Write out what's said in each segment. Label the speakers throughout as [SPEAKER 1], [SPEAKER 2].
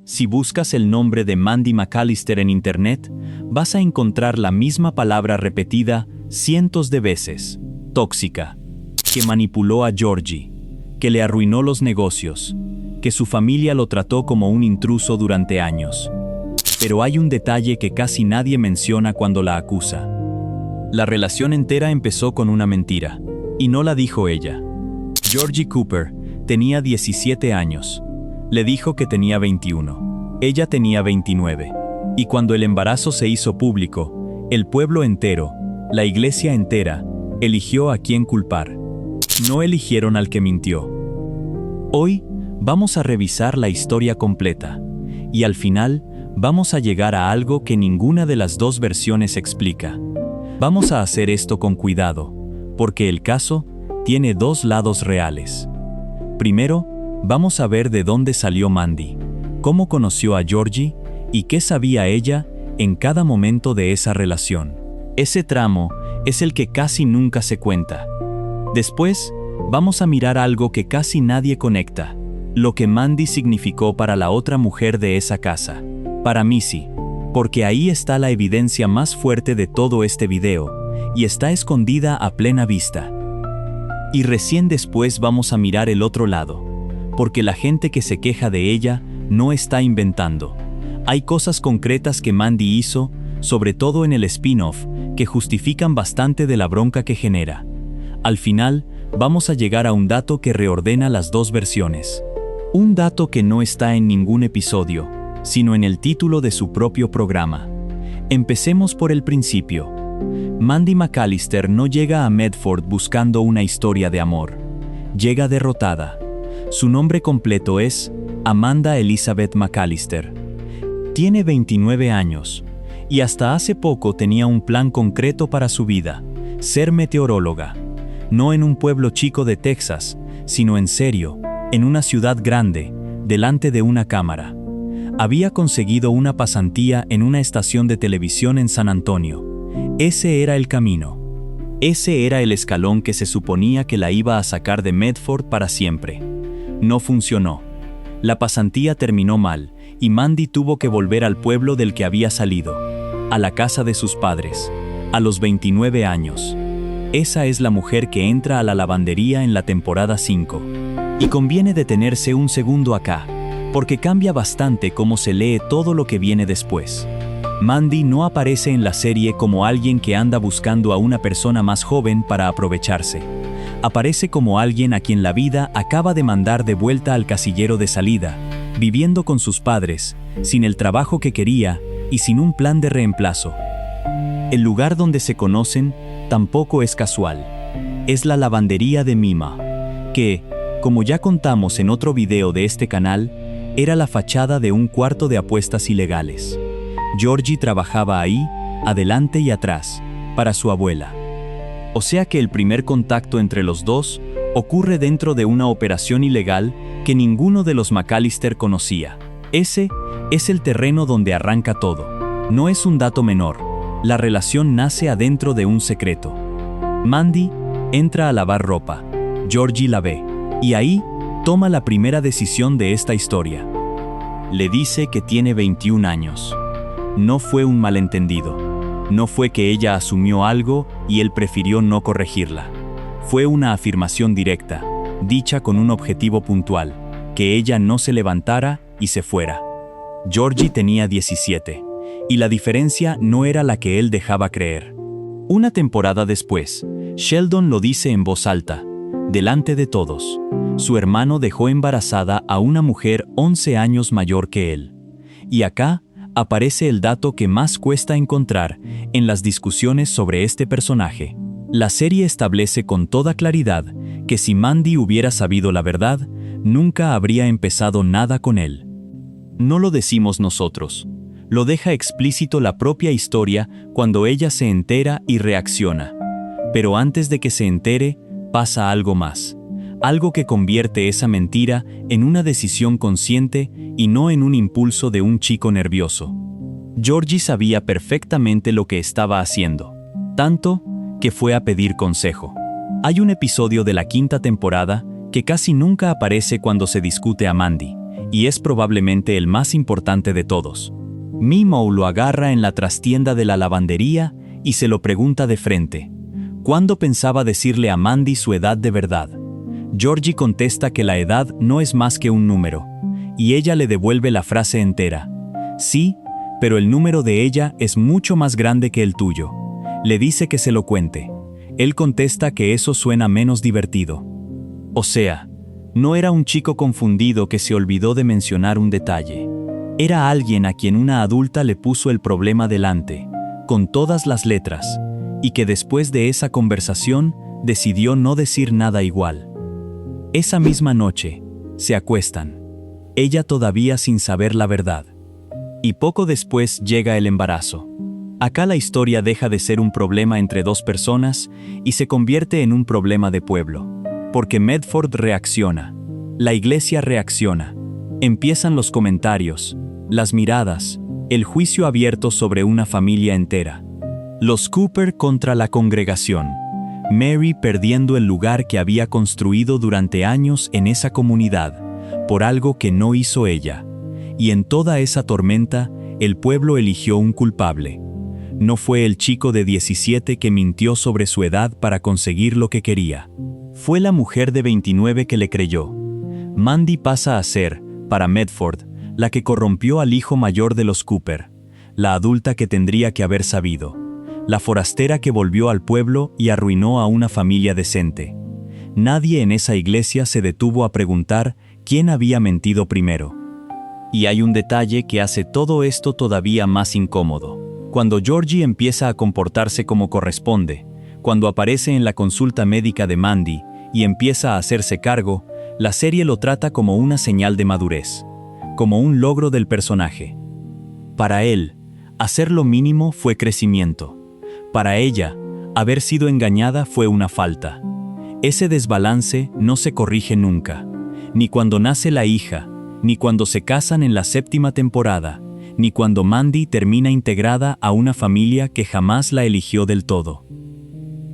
[SPEAKER 1] Si buscas el nombre de Mandy McAllister en Internet, vas a encontrar la misma palabra repetida cientos de veces: tóxica, que manipuló a Georgie, que le arruinó los negocios, que su familia lo trató como un intruso durante años. Pero hay un detalle que casi nadie menciona cuando la acusa. La relación entera empezó con una mentira, y no la dijo ella. Georgie Cooper tenía 17 años. Le dijo que tenía 21. Ella tenía 29. Y cuando el embarazo se hizo público, el pueblo entero, la iglesia entera, eligió a quién culpar. No eligieron al que mintió. Hoy vamos a revisar la historia completa, y al final vamos a llegar a algo que ninguna de las dos versiones explica. Vamos a hacer esto con cuidado, porque el caso tiene dos lados reales. Primero, vamos a ver de dónde salió Mandy, cómo conoció a Georgie y qué sabía ella en cada momento de esa relación. Ese tramo es el que casi nunca se cuenta. Después, vamos a mirar algo que casi nadie conecta: lo que Mandy significó para la otra mujer de esa casa, para Missy, porque ahí está la evidencia más fuerte de todo este video, y está escondida a plena vista. Y recién después vamos a mirar el otro lado, porque la gente que se queja de ella no está inventando. Hay cosas concretas que Mandy hizo, sobre todo en el spin-off, que justifican bastante de la bronca que genera. Al final, vamos a llegar a un dato que reordena las dos versiones. Un dato que no está en ningún episodio, sino en el título de su propio programa. Empecemos por el principio. Mandy McAllister no llega a Medford buscando una historia de amor. Llega derrotada. Su nombre completo es Amanda Elizabeth McAllister. Tiene 29 años, y hasta hace poco tenía un plan concreto para su vida: ser meteoróloga. No en un pueblo chico de Texas, sino en serio, en una ciudad grande, delante de una cámara. Había conseguido una pasantía en una estación de televisión en San Antonio. Ese era el camino. Ese era el escalón que se suponía que la iba a sacar de Medford para siempre. No funcionó. La pasantía terminó mal, y Mandy tuvo que volver al pueblo del que había salido, a la casa de sus padres, a los 29 años. Esa es la mujer que entra a la lavandería en la temporada 5. Y conviene detenerse un segundo acá, porque cambia bastante cómo se lee todo lo que viene después. Mandy no aparece en la serie como alguien que anda buscando a una persona más joven para aprovecharse. Aparece como alguien a quien la vida acaba de mandar de vuelta al casillero de salida, viviendo con sus padres, sin el trabajo que quería y sin un plan de reemplazo. El lugar donde se conocen tampoco es casual. Es la lavandería de Mima, que, como ya contamos en otro video de este canal, era la fachada de un cuarto de apuestas ilegales. Georgie trabajaba ahí, adelante y atrás, para su abuela. O sea que el primer contacto entre los dos ocurre dentro de una operación ilegal que ninguno de los McAllister conocía. Ese es el terreno donde arranca todo. No es un dato menor. La relación nace adentro de un secreto. Mandy entra a lavar ropa. Georgie la ve. Y ahí toma la primera decisión de esta historia. Le dice que tiene 21 años. No fue un malentendido. No fue que ella asumió algo y él prefirió no corregirla. Fue una afirmación directa, dicha con un objetivo puntual: que ella no se levantara y se fuera. Georgie tenía 17, y la diferencia no era la que él dejaba creer. Una temporada después, Sheldon lo dice en voz alta, delante de todos: su hermano dejó embarazada a una mujer 11 años mayor que él. Y acá aparece el dato que más cuesta encontrar en las discusiones sobre este personaje. La serie establece con toda claridad que si Mandy hubiera sabido la verdad, nunca habría empezado nada con él. No lo decimos nosotros. Lo deja explícito la propia historia cuando ella se entera y reacciona. Pero antes de que se entere, pasa algo más. Algo que convierte esa mentira en una decisión consciente y no en un impulso de un chico nervioso. Georgie sabía perfectamente lo que estaba haciendo, tanto que fue a pedir consejo. Hay un episodio de la 5ª temporada que casi nunca aparece cuando se discute a Mandy, y es probablemente el más importante de todos. Mimo lo agarra en la trastienda de la lavandería y se lo pregunta de frente. ¿Cuándo pensaba decirle a Mandy su edad de verdad? Georgie contesta que la edad no es más que un número, y ella le devuelve la frase entera. Sí, pero el número de ella es mucho más grande que el tuyo. Le dice que se lo cuente. Él contesta que eso suena menos divertido. O sea, no era un chico confundido que se olvidó de mencionar un detalle. Era alguien a quien una adulta le puso el problema delante, con todas las letras, y que después de esa conversación decidió no decir nada igual. Esa misma noche, se acuestan, ella todavía sin saber la verdad. Y poco después llega el embarazo. Acá la historia deja de ser un problema entre dos personas y se convierte en un problema de pueblo. Porque Medford reacciona, la iglesia reacciona, empiezan los comentarios, las miradas, el juicio abierto sobre una familia entera. Los Cooper contra la congregación. Mary perdiendo el lugar que había construido durante años en esa comunidad, por algo que no hizo ella. Y en toda esa tormenta, el pueblo eligió un culpable. No fue el chico de 17 que mintió sobre su edad para conseguir lo que quería. Fue la mujer de 29 que le creyó. Mandy pasa a ser, para Medford, la que corrompió al hijo mayor de los Cooper, la adulta que tendría que haber sabido, la forastera que volvió al pueblo y arruinó a una familia decente. Nadie en esa iglesia se detuvo a preguntar quién había mentido primero. Y hay un detalle que hace todo esto todavía más incómodo. Cuando Georgie empieza a comportarse como corresponde, cuando aparece en la consulta médica de Mandy y empieza a hacerse cargo, la serie lo trata como una señal de madurez, como un logro del personaje. Para él, hacer lo mínimo fue crecimiento. Para ella, haber sido engañada fue una falta. Ese desbalance no se corrige nunca, ni cuando nace la hija, ni cuando se casan en la 7ª temporada, ni cuando Mandy termina integrada a una familia que jamás la eligió del todo.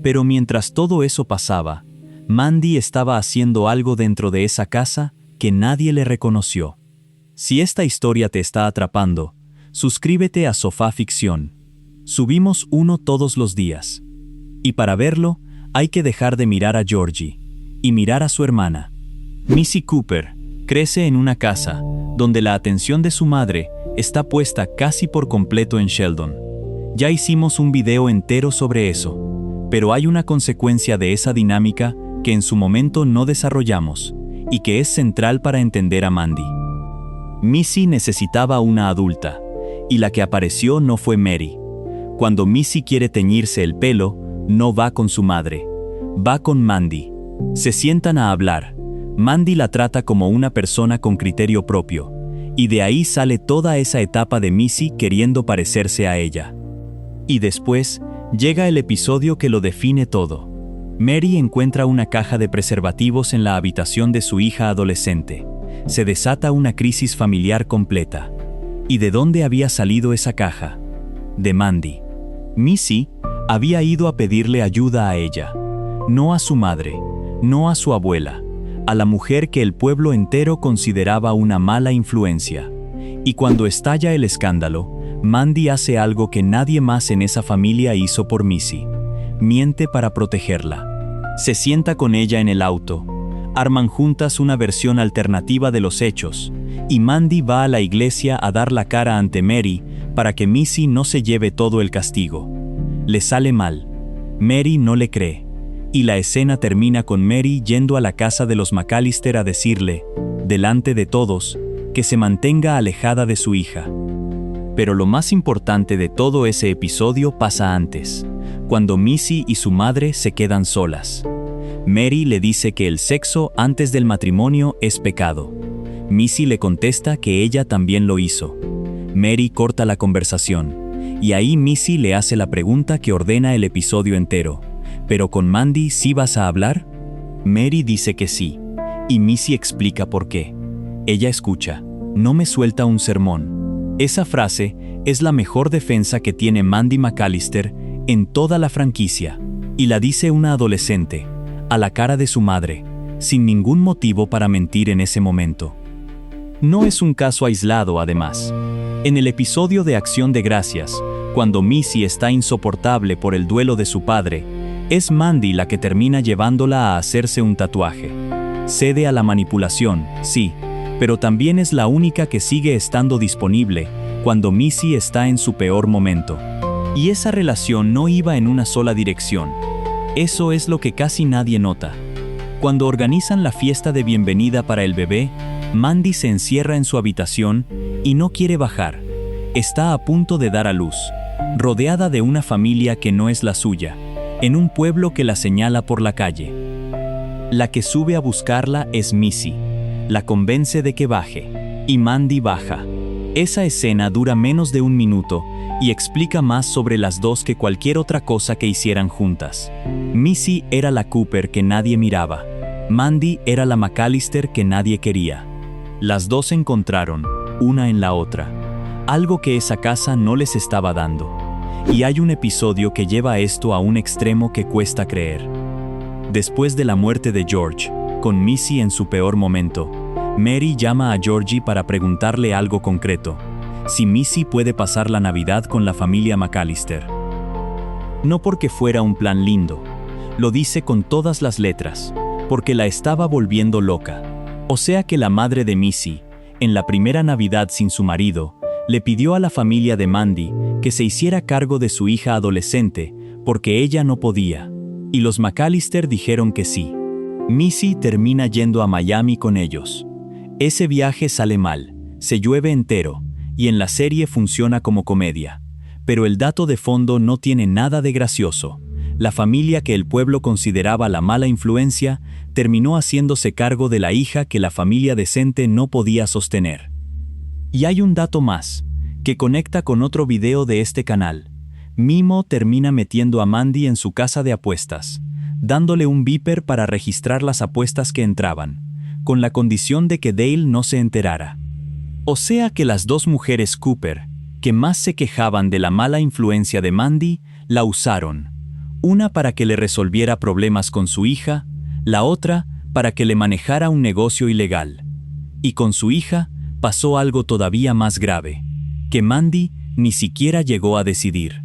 [SPEAKER 1] Pero mientras todo eso pasaba, Mandy estaba haciendo algo dentro de esa casa que nadie le reconoció. Si esta historia te está atrapando, suscríbete a Sofá Ficción. Subimos uno todos los días. Y para verlo, hay que dejar de mirar a Georgie y mirar a su hermana. Missy Cooper crece en una casa donde la atención de su madre está puesta casi por completo en Sheldon. Ya hicimos un video entero sobre eso, pero hay una consecuencia de esa dinámica que en su momento no desarrollamos y que es central para entender a Mandy. Missy necesitaba una adulta, y la que apareció no fue Mary. Cuando Missy quiere teñirse el pelo, no va con su madre, va con Mandy. Se sientan a hablar. Mandy la trata como una persona con criterio propio, y de ahí sale toda esa etapa de Missy queriendo parecerse a ella. Y después, llega el episodio que lo define todo. Mary encuentra una caja de preservativos en la habitación de su hija adolescente. Se desata una crisis familiar completa. ¿Y de dónde había salido esa caja? De Mandy. Missy había ido a pedirle ayuda a ella, no a su madre, no a su abuela, a la mujer que el pueblo entero consideraba una mala influencia. Y cuando estalla el escándalo, Mandy hace algo que nadie más en esa familia hizo por Missy. Miente para protegerla. Se sienta con ella en el auto. Arman juntas una versión alternativa de los hechos, y Mandy va a la iglesia a dar la cara ante Mary para que Missy no se lleve todo el castigo. Le sale mal. Mary no le cree. Y la escena termina con Mary yendo a la casa de los McAllister a decirle, delante de todos, que se mantenga alejada de su hija. Pero lo más importante de todo ese episodio pasa antes, cuando Missy y su madre se quedan solas. Mary le dice que el sexo antes del matrimonio es pecado. Missy le contesta que ella también lo hizo. Mary corta la conversación, y ahí Missy le hace la pregunta que ordena el episodio entero. ¿Pero con Mandy sí vas a hablar? Mary dice que sí, y Missy explica por qué. Ella escucha, no me suelta un sermón. Esa frase es la mejor defensa que tiene Mandy McAllister en toda la franquicia, y la dice una adolescente, a la cara de su madre, sin ningún motivo para mentir en ese momento. No es un caso aislado, además. En el episodio de Acción de Gracias, cuando Missy está insoportable por el duelo de su padre, es Mandy la que termina llevándola a hacerse un tatuaje. Cede a la manipulación, sí, pero también es la única que sigue estando disponible cuando Missy está en su peor momento. Y esa relación no iba en una sola dirección. Eso es lo que casi nadie nota. Cuando organizan la fiesta de bienvenida para el bebé, Mandy se encierra en su habitación y no quiere bajar. Está a punto de dar a luz, rodeada de una familia que no es la suya, en un pueblo que la señala por la calle. La que sube a buscarla es Missy. La convence de que baje, y Mandy baja. Esa escena dura menos de un minuto y explica más sobre las dos que cualquier otra cosa que hicieran juntas. Missy era la Cooper que nadie miraba. Mandy era la McAllister que nadie quería. Las dos se encontraron, una en la otra, algo que esa casa no les estaba dando. Y hay un episodio que lleva esto a un extremo que cuesta creer. Después de la muerte de George, con Missy en su peor momento, Mary llama a Georgie para preguntarle algo concreto: si Missy puede pasar la Navidad con la familia McAllister. No porque fuera un plan lindo, lo dice con todas las letras, porque la estaba volviendo loca. O sea que la madre de Missy, en la primera Navidad sin su marido, le pidió a la familia de Mandy que se hiciera cargo de su hija adolescente, porque ella no podía. Y los McAllister dijeron que sí. Missy termina yendo a Miami con ellos. Ese viaje sale mal, se llueve entero, y en la serie funciona como comedia. Pero el dato de fondo no tiene nada de gracioso. La familia que el pueblo consideraba la mala influencia terminó haciéndose cargo de la hija que la familia decente no podía sostener. Y hay un dato más, que conecta con otro video de este canal. Mimo termina metiendo a Mandy en su casa de apuestas, dándole un beeper para registrar las apuestas que entraban, con la condición de que Dale no se enterara. O sea que las dos mujeres Cooper, que más se quejaban de la mala influencia de Mandy, la usaron. Una para que le resolviera problemas con su hija, la otra para que le manejara un negocio ilegal. Y con su hija pasó algo todavía más grave, que Mandy ni siquiera llegó a decidir.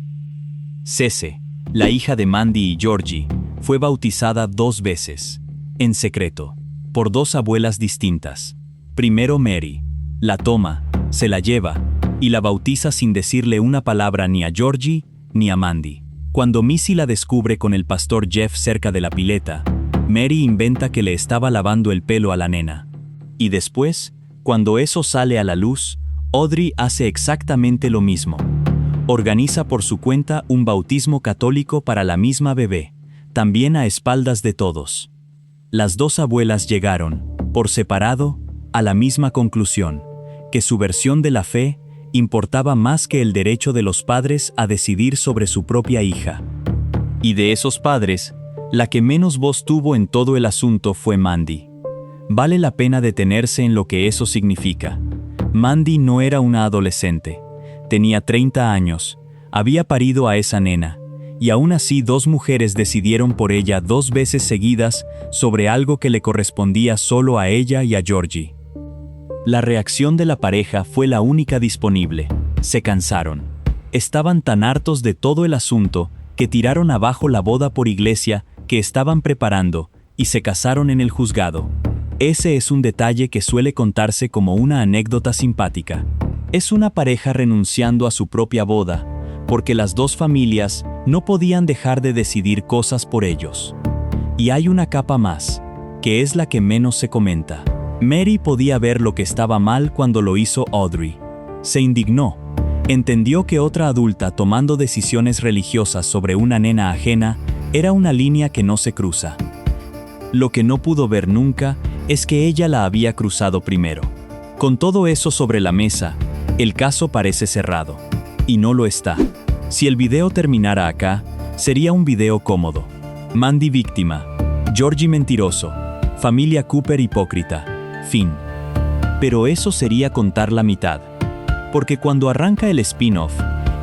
[SPEAKER 1] Cece, la hija de Mandy y Georgie, fue bautizada 2 veces, en secreto, por 2 abuelas distintas. Primero Mary, la toma, se la lleva, y la bautiza sin decirle una palabra ni a Georgie ni a Mandy. Cuando Missy la descubre con el pastor Jeff cerca de la pileta, Mary inventa que le estaba lavando el pelo a la nena. Y después, cuando eso sale a la luz, Audrey hace exactamente lo mismo. Organiza por su cuenta un bautismo católico para la misma bebé, también a espaldas de todos. Las 2 abuelas llegaron, por separado, a la misma conclusión, que su versión de la fe importaba más que el derecho de los padres a decidir sobre su propia hija. Y de esos padres, la que menos voz tuvo en todo el asunto fue Mandy. Vale la pena detenerse en lo que eso significa. Mandy no era una adolescente. Tenía 30 años, había parido a esa nena, y aún así 2 mujeres decidieron por ella 2 veces seguidas sobre algo que le correspondía solo a ella y a Georgie. La reacción de la pareja fue la única disponible. Se cansaron. Estaban tan hartos de todo el asunto que tiraron abajo la boda por iglesia que estaban preparando y se casaron en el juzgado. Ese es un detalle que suele contarse como una anécdota simpática. Es una pareja renunciando a su propia boda, porque las 2 familias no podían dejar de decidir cosas por ellos. Y hay una capa más, que es la que menos se comenta. Mary podía ver lo que estaba mal cuando lo hizo Audrey. Se indignó. Entendió que otra adulta tomando decisiones religiosas sobre una nena ajena era una línea que no se cruza. Lo que no pudo ver nunca es que ella la había cruzado primero. Con todo eso sobre la mesa, el caso parece cerrado. Y no lo está. Si el video terminara acá, sería un video cómodo. Mandy víctima, Georgie mentiroso, familia Cooper hipócrita, fin. Pero eso sería contar la mitad. Porque cuando arranca el spin-off,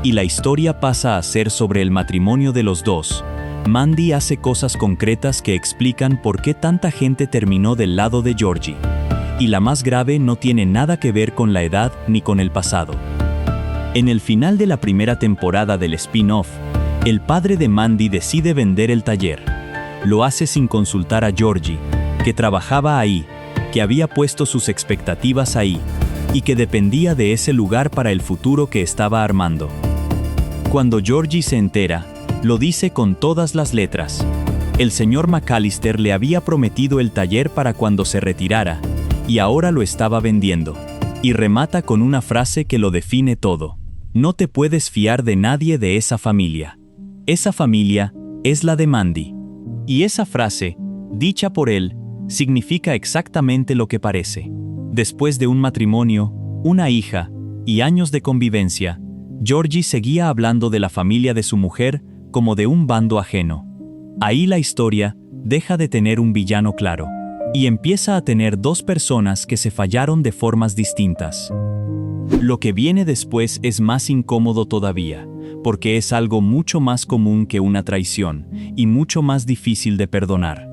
[SPEAKER 1] y la historia pasa a ser sobre el matrimonio de los 2, Mandy hace cosas concretas que explican por qué tanta gente terminó del lado de Georgie. Y la más grave no tiene nada que ver con la edad ni con el pasado. En el final de la primera temporada del spin-off, el padre de Mandy decide vender el taller. Lo hace sin consultar a Georgie, que trabajaba ahí, que había puesto sus expectativas ahí, y que dependía de ese lugar para el futuro que estaba armando. Cuando Georgie se entera, lo dice con todas las letras. El señor McAllister le había prometido el taller para cuando se retirara, y ahora lo estaba vendiendo. Y remata con una frase que lo define todo. No te puedes fiar de nadie de esa familia. Esa familia es la de Mandy. Y esa frase, dicha por él, significa exactamente lo que parece. Después de un matrimonio, una hija y años de convivencia, Georgie seguía hablando de la familia de su mujer como de un bando ajeno. Ahí la historia deja de tener un villano claro y empieza a tener dos personas que se fallaron de formas distintas. Lo que viene después es más incómodo todavía, porque es algo mucho más común que una traición y mucho más difícil de perdonar.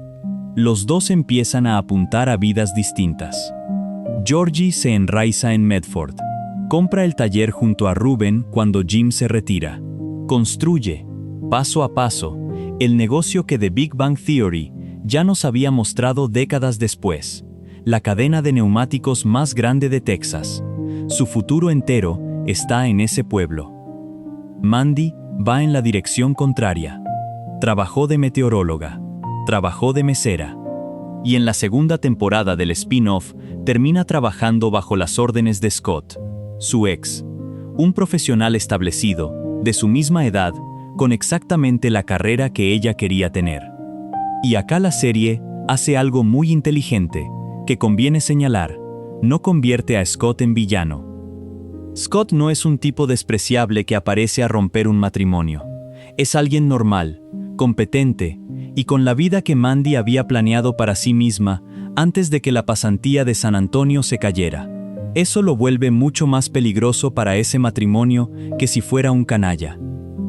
[SPEAKER 1] Los dos empiezan a apuntar a vidas distintas. Georgie se enraiza en Medford. Compra el taller junto a Ruben cuando Jim se retira. Construye, paso a paso, el negocio que The Big Bang Theory ya nos había mostrado décadas después. La cadena de neumáticos más grande de Texas. Su futuro entero está en ese pueblo. Mandy va en la dirección contraria. Trabajó de meteoróloga. Trabajó de mesera. Y en la segunda temporada del spin-off termina trabajando bajo las órdenes de Scott, su ex, un profesional establecido, de su misma edad, con exactamente la carrera que ella quería tener. Y acá la serie hace algo muy inteligente, que conviene señalar: no convierte a Scott en villano. Scott no es un tipo despreciable que aparece a romper un matrimonio. Es alguien normal, competente, y con la vida que Mandy había planeado para sí misma antes de que la pasantía de San Antonio se cayera. Eso lo vuelve mucho más peligroso para ese matrimonio que si fuera un canalla,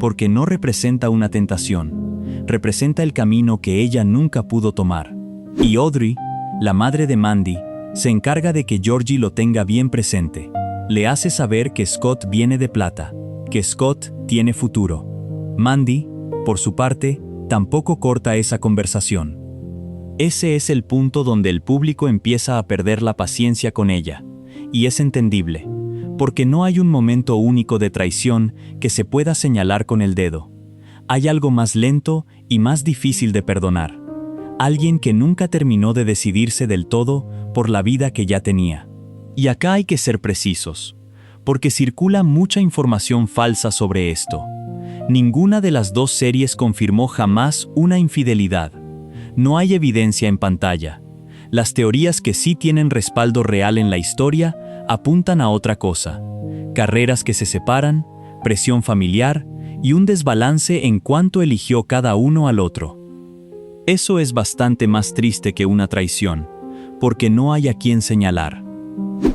[SPEAKER 1] porque no representa una tentación, representa el camino que ella nunca pudo tomar. Y Audrey, la madre de Mandy, se encarga de que Georgie lo tenga bien presente. Le hace saber que Scott viene de plata, que Scott tiene futuro. Mandy, por su parte, tampoco corta esa conversación. Ese es el punto donde el público empieza a perder la paciencia con ella. Y es entendible, porque no hay un momento único de traición que se pueda señalar con el dedo. Hay algo más lento y más difícil de perdonar. Alguien que nunca terminó de decidirse del todo por la vida que ya tenía. Y acá hay que ser precisos, porque circula mucha información falsa sobre esto. Ninguna de las dos series confirmó jamás una infidelidad. No hay evidencia en pantalla. Las teorías que sí tienen respaldo real en la historia apuntan a otra cosa: carreras que se separan, presión familiar y un desbalance en cuánto eligió cada uno al otro. Eso es bastante más triste que una traición, porque no hay a quien señalar.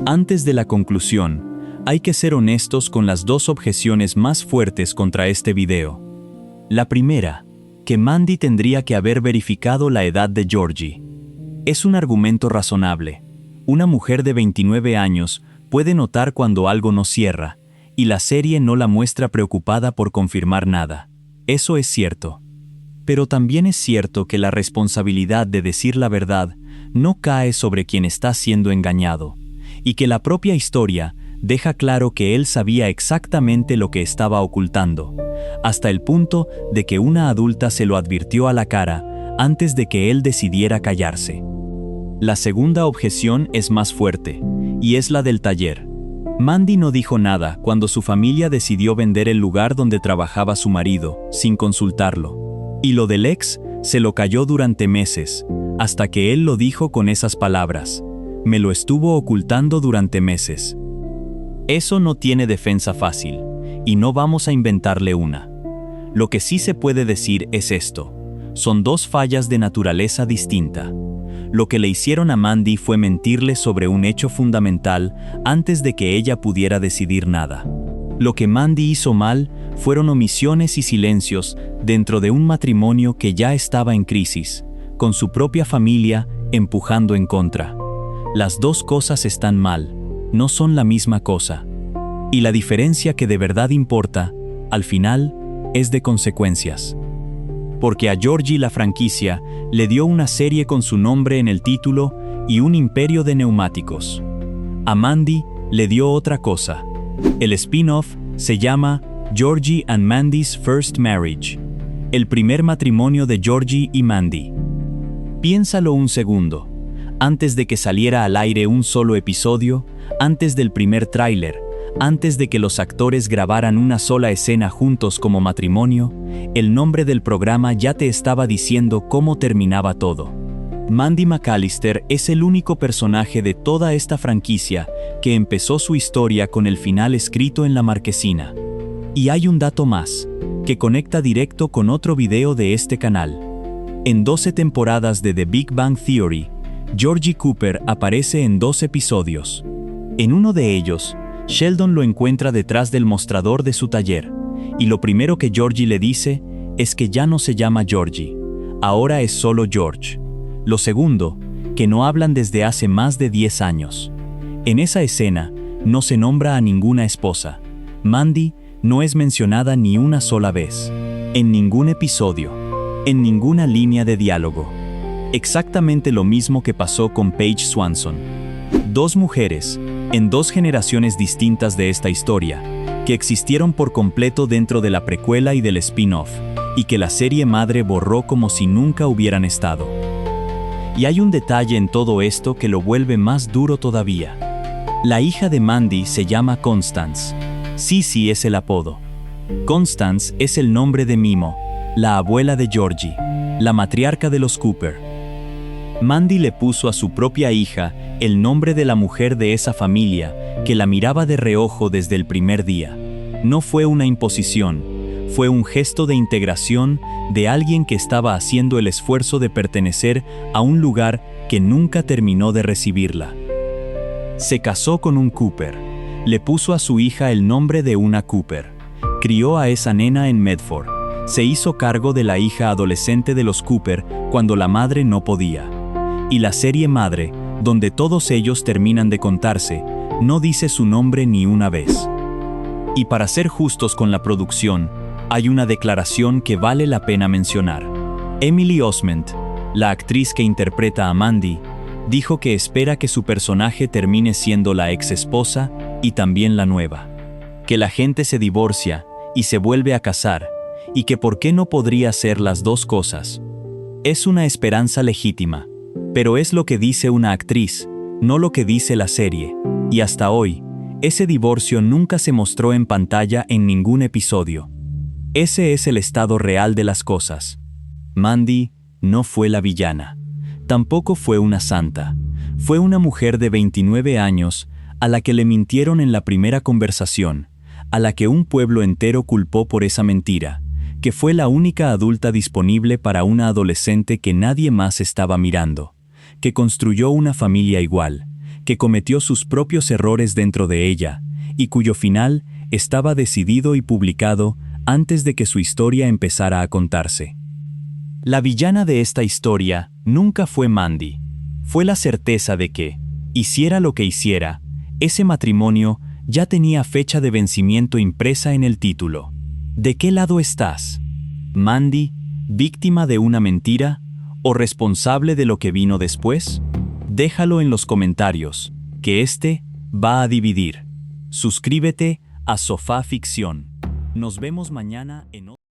[SPEAKER 1] Antes de la conclusión, hay que ser honestos con las dos objeciones más fuertes contra este video. La primera, que Mandy tendría que haber verificado la edad de Georgie. Es un argumento razonable. Una mujer de 29 años puede notar cuando algo no cierra, y la serie no la muestra preocupada por confirmar nada. Eso es cierto. Pero también es cierto que la responsabilidad de decir la verdad no cae sobre quien está siendo engañado, y que la propia historia deja claro que él sabía exactamente lo que estaba ocultando, hasta el punto de que una adulta se lo advirtió a la cara antes de que él decidiera callarse. La segunda objeción es más fuerte, y es la del taller. Mandy no dijo nada cuando su familia decidió vender el lugar donde trabajaba su marido, sin consultarlo. Y lo del ex se lo calló durante meses, hasta que él lo dijo con esas palabras: me lo estuvo ocultando durante meses. Eso no tiene defensa fácil, y no vamos a inventarle una. Lo que sí se puede decir es esto: son dos fallas de naturaleza distinta. Lo que le hicieron a Mandy fue mentirle sobre un hecho fundamental antes de que ella pudiera decidir nada. Lo que Mandy hizo mal fueron omisiones y silencios dentro de un matrimonio que ya estaba en crisis, con su propia familia empujando en contra. Las dos cosas están mal, no son la misma cosa. Y la diferencia que de verdad importa, al final, es de consecuencias. Porque a Georgie la franquicia le dio una serie con su nombre en el título y un imperio de neumáticos. A Mandy le dio otra cosa. El spin-off se llama Georgie and Mandy's First Marriage, el primer matrimonio de Georgie y Mandy. Piénsalo un segundo. Antes de que saliera al aire un solo episodio, antes del primer tráiler, antes de que los actores grabaran una sola escena juntos como matrimonio, el nombre del programa ya te estaba diciendo cómo terminaba todo. Mandy McAllister es el único personaje de toda esta franquicia que empezó su historia con el final escrito en la marquesina. Y hay un dato más, que conecta directo con otro video de este canal. En 12 temporadas de The Big Bang Theory, Georgie Cooper aparece en 2 episodios. En uno de ellos, Sheldon lo encuentra detrás del mostrador de su taller, y lo primero que Georgie le dice es que ya no se llama Georgie, ahora es solo George. Lo segundo, que no hablan desde hace más de 10 años. En esa escena, no se nombra a ninguna esposa. Mandy no es mencionada ni una sola vez, en ningún episodio, en ninguna línea de diálogo. Exactamente lo mismo que pasó con Paige Swanson. 2 mujeres, en 2 generaciones distintas de esta historia, que existieron por completo dentro de la precuela y del spin-off, y que la serie madre borró como si nunca hubieran estado. Y hay un detalle en todo esto que lo vuelve más duro todavía. La hija de Mandy se llama Constance. Sissy es el apodo. Constance es el nombre de Mimo, la abuela de Georgie, la matriarca de los Cooper. Mandy le puso a su propia hija el nombre de la mujer de esa familia que la miraba de reojo desde el primer día. No fue una imposición, fue un gesto de integración de alguien que estaba haciendo el esfuerzo de pertenecer a un lugar que nunca terminó de recibirla. Se casó con un Cooper, le puso a su hija el nombre de una Cooper, crió a esa nena en Medford, se hizo cargo de la hija adolescente de los Cooper cuando la madre no podía. Y la serie madre, donde todos ellos terminan de contarse, no dice su nombre ni una vez. Y para ser justos con la producción, hay una declaración que vale la pena mencionar. Emily Osment, la actriz que interpreta a Mandy, dijo que espera que su personaje termine siendo la ex esposa y también la nueva. Que la gente se divorcia y se vuelve a casar, y que por qué no podría ser las dos cosas. Es una esperanza legítima. Pero es lo que dice una actriz, no lo que dice la serie, y hasta hoy, ese divorcio nunca se mostró en pantalla en ningún episodio. Ese es el estado real de las cosas. Mandy no fue la villana, tampoco fue una santa, fue una mujer de 29 años a la que le mintieron en la primera conversación, a la que un pueblo entero culpó por esa mentira, que fue la única adulta disponible para una adolescente que nadie más estaba mirando, que construyó una familia igual, que cometió sus propios errores dentro de ella, y cuyo final estaba decidido y publicado antes de que su historia empezara a contarse. La villana de esta historia nunca fue Mandy, fue la certeza de que, hiciera lo que hiciera, ese matrimonio ya tenía fecha de vencimiento impresa en el título. ¿De qué lado estás? ¿Mandy, víctima de una mentira, o responsable de lo que vino después? Déjalo en los comentarios, que este va a dividir. Suscríbete a Sofá Ficción. Nos vemos mañana en otro